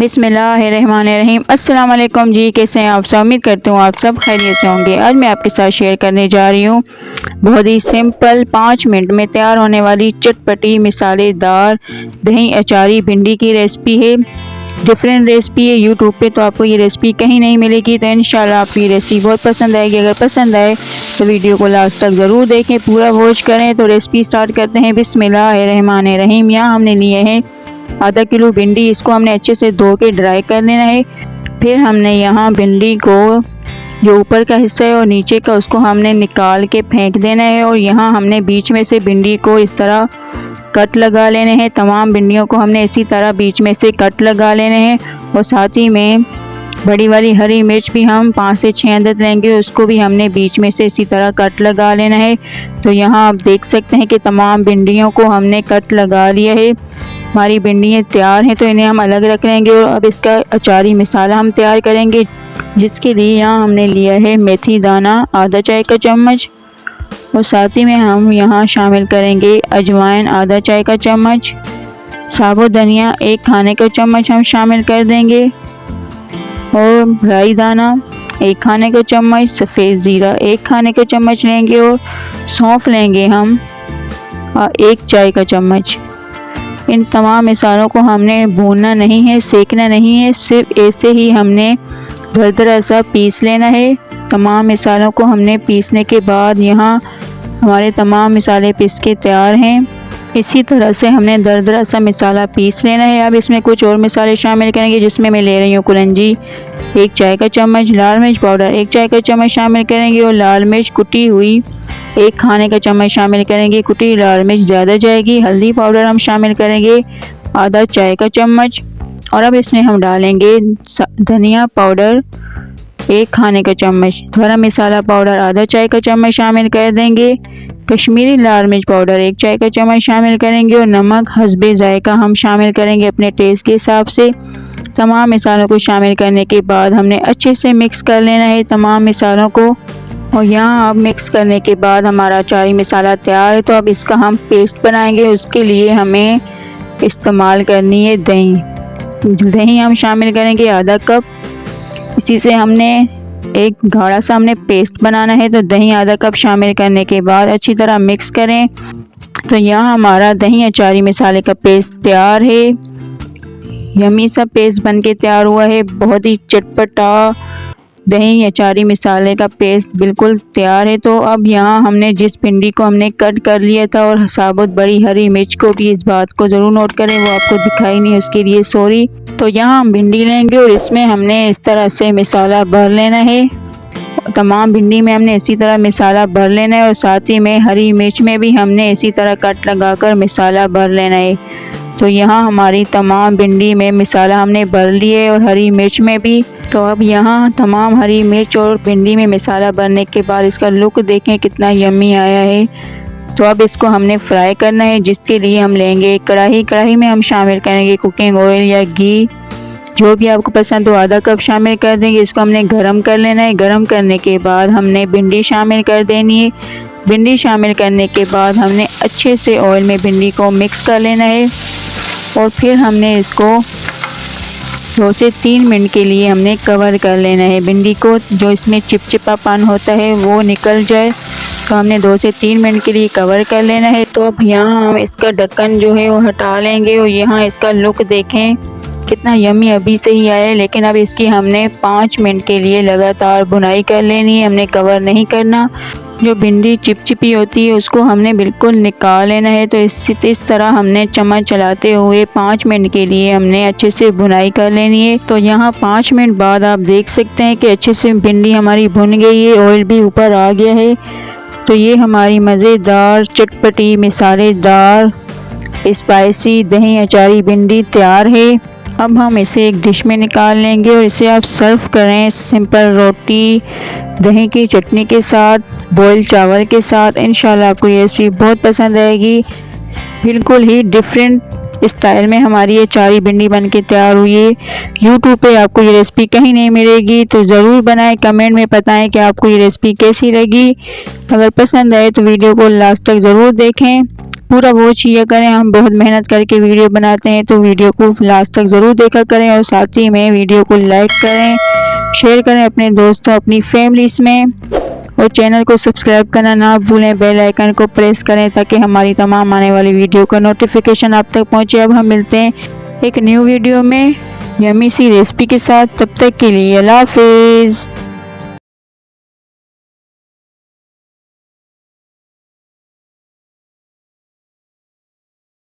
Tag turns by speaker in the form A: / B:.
A: बिस्मिल्लाहिर्रहमानिर्रहीम। अस्सलाम वालेकुम जी, कैसे हैं आप सब? उम्मीद करती हूँ आप सब खैरियत से होंगे। आज मैं आपके साथ शेयर करने जा रही हूँ बहुत ही सिंपल 5 मिनट में तैयार होने वाली चटपटी मिसालेदार दही अचारी भिंडी की रेसिपी है। डिफरेंट रेसिपी है, यूट्यूब पे तो आपको ये रेसिपी कहीं नहीं मिलेगी। तो इंशाल्लाह आपको ये रेसिपी बहुत पसंद आएगी। अगर पसंद आए तो वीडियो को लास्ट तक ज़रूर देखें, पूरा वॉच करें। तो रेसिपी स्टार्ट करते हैं। बिस्मिल्लाहिर्रहमानिर्रहीम। यहाँ हमने लिए हैं आधा किलो भिंडी। इसको हमने अच्छे से धो के ड्राई कर लेना है। फिर हमने यहाँ भिंडी को जो ऊपर का हिस्सा है और नीचे का उसको हमने निकाल के फेंक देना है। और यहाँ हमने बीच में से भिंडी को इस तरह कट लगा लेने हैं। तमाम भिंडियों को हमने इसी तरह बीच में से कट लगा लेने हैं। और साथ ही में बड़ी वाली हरी मिर्च भी हम 5 से 6 अदद लेंगे, उसको भी हमने बीच में से इसी तरह कट लगा लेना है। तो यहाँ आप देख सकते हैं कि तमाम भिंडियों को हमने कट लगा लिया है। हमारी भिंडियाँ तैयार हैं, तो इन्हें हम अलग रख लेंगे। और अब इसका अचारी मसाला हम तैयार करेंगे, जिसके लिए यहाँ हमने लिया है मेथी दाना आधा चाय का चम्मच। और साथ ही में हम यहाँ शामिल करेंगे अजवाइन आधा चाय का चम्मच, साबुत धनिया 1 खाने का चम्मच हम शामिल कर देंगे। और राई दाना 1 खाने का चम्मच, सफ़ेद ज़ीरा 1 खाने का चम्मच लेंगे। और सौंफ लेंगे हम 1 चाय का चम्मच। इन तमाम मसालों को हमने भूनना नहीं है, सेकना नहीं है, सिर्फ ऐसे ही हमने दरदरा सा पीस लेना है। तमाम मसालों को हमने पीसने के बाद यहाँ हमारे तमाम मसाले पीस के तैयार हैं। इसी तरह से हमने दरदरा सा मसाला पीस लेना है। अब इसमें कुछ और मसाले शामिल करेंगे, जिसमें मैं ले रही हूँ कुलंजी 1 चाय का चम्मच, लाल मिर्च पाउडर 1 चाय का चम्मच शामिल करेंगे। और लाल मिर्च कुटी हुई 1 खाने का चम्मच शामिल करेंगे। कुटी लाल मिर्च ज़्यादा जाएगी। हल्दी पाउडर हम शामिल करेंगे आधा चाय का चम्मच। और अब इसमें हम डालेंगे धनिया पाउडर 1 खाने का चम्मच, गरम मसाला पाउडर आधा चाय का चम्मच शामिल कर देंगे। कश्मीरी लाल मिर्च पाउडर 1 चाय का चम्मच शामिल करेंगे। और नमक हस्बे जायका हम शामिल करेंगे अपने टेस्ट के हिसाब से। तमाम मसालों को शामिल करने के बाद हमने अच्छे से मिक्स कर लेना है तमाम मसालों को। और यहाँ अब मिक्स करने के बाद हमारा अचारी मसाला तैयार है। तो अब इसका हम पेस्ट बनाएंगे। उसके लिए हमें इस्तेमाल करनी है दही। दही हम शामिल करेंगे आधा कप। इसी से हमने एक गाढ़ा सा हमने पेस्ट बनाना है। तो दही आधा कप शामिल करने के बाद अच्छी तरह मिक्स करें। तो यहाँ हमारा दही अचारी मसाले का पेस्ट तैयार है। यमी सा पेस्ट बन के तैयार हुआ है। बहुत ही चटपटा दही अचारी मसाले का पेस्ट बिल्कुल तैयार है। तो अब यहाँ हमने जिस भिंडी को हमने कट कर लिया था और साबुत बड़ी हरी मिर्च को भी, इस बात को ज़रूर नोट करें, वो आपको दिखाई नहीं, उसके लिए सॉरी। तो यहाँ हम भिंडी लेंगे और इसमें हमने इस तरह से मसाला भर लेना है। तमाम भिंडी में हमने इसी तरह मसाला भर लेना है। और साथ ही में हरी मिर्च में भी हमने इसी तरह कट लगाकर मसाला भर लेना है। तो यहाँ हमारी तमाम भिंडी में मसाला हमने भर लिए और हरी मिर्च में भी। तो अब यहाँ तमाम हरी मिर्च और भिंडी में मसाला भरने के बाद इसका लुक देखें कितना यम्मी आया है। तो अब इसको हमने फ्राई करना है, जिसके लिए हम लेंगे कढ़ाई। कढ़ाई में हम शामिल करेंगे कुकिंग ऑयल या घी, जो भी आपको पसंद हो, आधा कप शामिल कर देंगे। इसको हमने गरम कर लेना है। गरम करने के बाद हमने भिंडी शामिल कर देनी है। भिंडी शामिल करने के बाद हमने अच्छे से ऑयल में भिंडी को मिक्स कर लेना है। और फिर हमने इसको 2 से 3 मिनट के लिए हमने कवर कर लेना है। भिंडी को जो इसमें चिपचिपापन होता है वो निकल जाए। तो हमने 2 से 3 मिनट के लिए कवर कर लेना है। तो अब यहाँ हम इसका ढक्कन जो है वो हटा लेंगे। और यहाँ इसका लुक देखें कितना यम्मी अभी से ही आया है। लेकिन अब इसकी हमने 5 मिनट के लिए लगातार भुनाई कर लेनी है, हमने कवर नहीं करना। जो भिंडी चिपचिपी होती है उसको हमने बिल्कुल निकाल लेना है। तो इस तरह हमने चम्मच चलाते हुए 5 मिनट के लिए हमने अच्छे से भुनाई कर लेनी है। तो यहाँ 5 मिनट बाद आप देख सकते हैं कि अच्छे से भिंडी हमारी भुन गई है, ऑयल भी ऊपर आ गया है। तो ये हमारी मज़ेदार चटपटी मसालेदार स्पाइसी दही अचारी भिंडी तैयार है। अब हम इसे एक डिश में निकाल लेंगे और इसे आप सर्व करें सिंपल रोटी, दही की चटनी के साथ, बॉयल चावल के साथ। इंशाल्लाह आपको ये रेसिपी बहुत पसंद आएगी। बिल्कुल ही डिफरेंट स्टाइल में हमारी ये अचारी भिंडी बन के तैयार हुई है। यूट्यूब पे आपको ये रेसिपी कहीं नहीं मिलेगी। तो ज़रूर बनाएं, कमेंट में बताएं कि आपको ये रेसिपी कैसी लगी। अगर पसंद आए तो वीडियो को लास्ट तक ज़रूर देखें। पूरा वॉच किया करें। हम बहुत मेहनत करके वीडियो बनाते हैं, तो वीडियो को लास्ट तक ज़रूर देखा करें और साथ ही में वीडियो को लाइक करें, शेयर करें अपने दोस्तों, अपनी फैमिलीज़ में, और चैनल को सब्सक्राइब करना ना भूलें। बेल आइकन को प्रेस करें ताकि हमारी तमाम आने वाली वीडियो का नोटिफिकेशन आप तक पहुंचे। अब हम मिलते हैं एक न्यू वीडियो में यम्मी सी रेसिपी के साथ। तब तक के लिए अल्लाह हाफिज़।